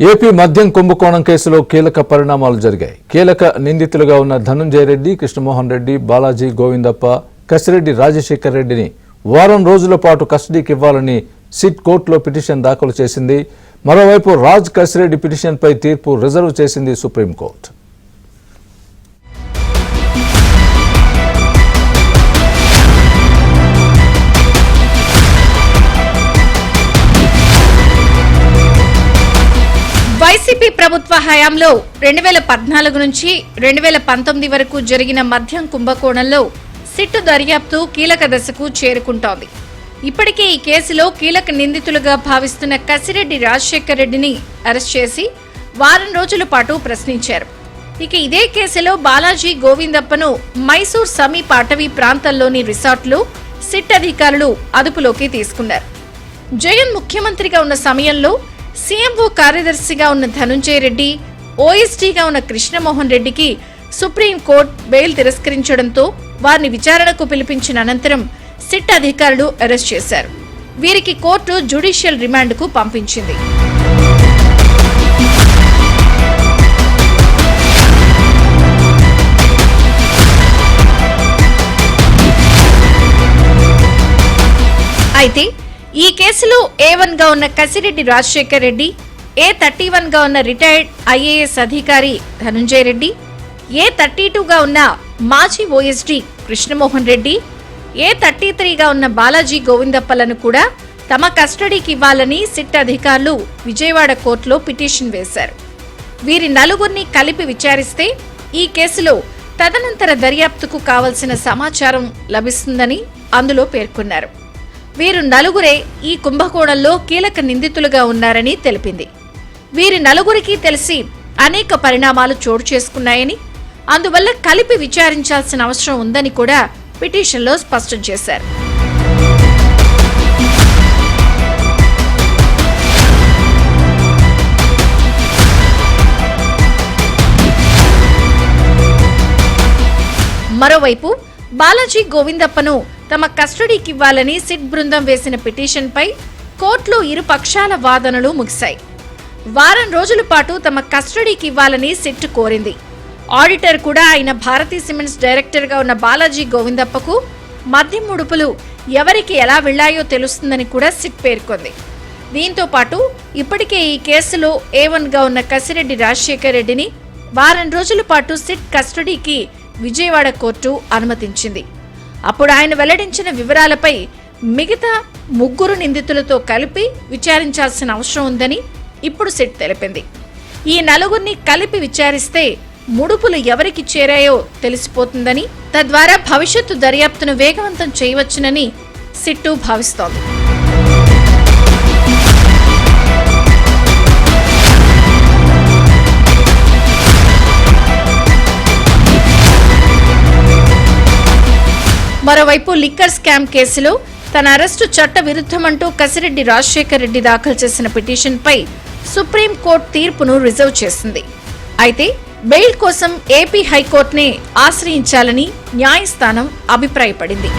AP మద్యం కుంభకోణం కేసులో కీలక పరిణామాలు జరిగాయి. కీలక నిందితులుగా ఉన్న ధనంజయ రెడ్డి, కృష్ణమోహన్ రెడ్డి, బాలాజీ గోవిందప్ప, కసిరెడ్డి రాజశేఖర్ రెడ్డిని వారం రోజుల పాటు కస్టడీకి ఇవ్వాలని సిట్ కోర్టులో పిటిషన్ దాఖలు చేసింది. మరోవైపు రాజ్ కసిరెడ్డి పిటిషన్పై తీర్పు రిజర్వ్ చేసింది సుప్రీంకోర్టు. వైసీపీ ప్రభుత్వ హయాంలో 2014 నుంచి 2019 వరకు జరిగిన మద్యం కుంభకోణంలో సిట్టు దర్యాప్తు కీలక దశకు చేరుకుంటోంది. ఇప్పటికే ఈ కేసులో కీలక నిందితులుగా భావిస్తున్న కసిరెడ్డి రాజశేఖర్ రెడ్డిని అరెస్ట్ చేసి వారం రోజుల పాటు ప్రశ్నించారు. ఇక ఇదే కేసులో బాలాజీ గోవిందప్పను మైసూర్ సమీప అటవీ ప్రాంతంలోని రిసార్ట్లో సిట్ అధికారులు అదుపులోకి తీసుకున్నారు. జగన్ ముఖ్యమంత్రిగా ఉన్న సమయంలో సీఎంఓ కార్యదర్శిగా ఉన్న ధనంజయ రెడ్డి, ఓఎస్డీగా ఉన్న కృష్ణమోహన్ రెడ్డికి సుప్రీంకోర్టు బెయిల్ తిరస్కరించడంతో వారిని విచారణకు పిలిపించిన అనంతరం సిట్ అధికారులు అరెస్ట్ చేశారు. వీరికి కోర్టు జ్యుడిషియల్ రిమాండ్కు పంపించింది. అయితే ఈ కేసులో A1 గా ఉన్న కసిరెడ్డి రాజశేఖర్ రెడ్డి, A31 గా ఉన్న రిటైర్డ్ IAS అధికారి ధనంజయ రెడ్డి, A32 గా ఉన్న మాజీ ఓఎస్డీ కృష్ణమోహన్ రెడ్డి, A33 గా ఉన్న బాలాజీ గోవిందప్పలను కూడా తమ కస్టడీకి ఇవ్వాలని సిట్ అధికారులు విజయవాడ కోర్టులో పిటిషన్ వేశారు. వీరి నలుగురిని కలిపి విచారిస్తే ఈ కేసులో తదనంతర దర్యాప్తుకు కావలసిన సమాచారం లభిస్తుందని అందులో పేర్కొన్నారు. వీరు నలుగురే ఈ కుంభకోణంలో కీలక నిందితులుగా ఉన్నారని తెలిపింది. వీరి నలుగురికి తెలిసి అనేక పరిణామాలు చోటు చేసుకున్నాయని, అందువల్ల కలిపి విచారించాల్సిన అవసరం ఉందని కూడా పిటిషన్లో స్పష్టం చేశారు. మరోవైపు బాలాజీ గోవిందప్పను తమ కస్టడీకి ఇవ్వాలని సిట్ బృందం వేసిన పిటిషన్పై కోర్టులో ఇరు పక్షాల వాదనలు ముగిశాయి. వారం రోజుల పాటు తమ కస్టడీకి ఇవ్వాలని సిట్ కోరింది. ఆడిటర్ కూడా అయిన భారతీ సిమెంట్స్ డైరెక్టర్గా ఉన్న బాలాజీ గోవిందప్పకు మద్యం ముడుపులు ఎవరికి ఎలా వెళ్లాయో తెలుస్తుందని కూడా సిట్ పేర్కొంది. దీంతో పాటు ఇప్పటికే ఈ కేసులో A1 గా ఉన్న కసిరెడ్డి రాజశేఖర్ రెడ్డిని వారం రోజుల పాటు సిట్ కస్టడీకి విజయవాడ కోర్టు అనుమతించింది. అప్పుడు ఆయన వెల్లడించిన వివరాలపై మిగతా ముగ్గురు నిందితులతో కలిపి విచారించాల్సిన అవసరం ఉందని ఇప్పుడు సిట్ తెలిపింది. ఈ నలుగురిని కలిపి విచారిస్తే ముడుపులు ఎవరికి చేరాయో తెలిసిపోతుందని, తద్వారా భవిష్యత్తు దర్యాప్తును వేగవంతం చేయవచ్చునని సిట్టు భావిస్తోంది. మరోవైపు లిక్కర్ స్కామ్ కేసులో తన అరెస్టు చట్ట విరుద్ధమంటూ కసిరెడ్డి రాజశేఖర్ రెడ్డి దాఖలు చేసిన పిటిషన్పై సుప్రీంకోర్టు తీర్పును రిజర్వ్ చేసింది. అయితే బెయిల్ కోసం ఏపీ హైకోర్టునే ఆశ్రయించాలని న్యాయస్థానం అభిప్రాయపడింది.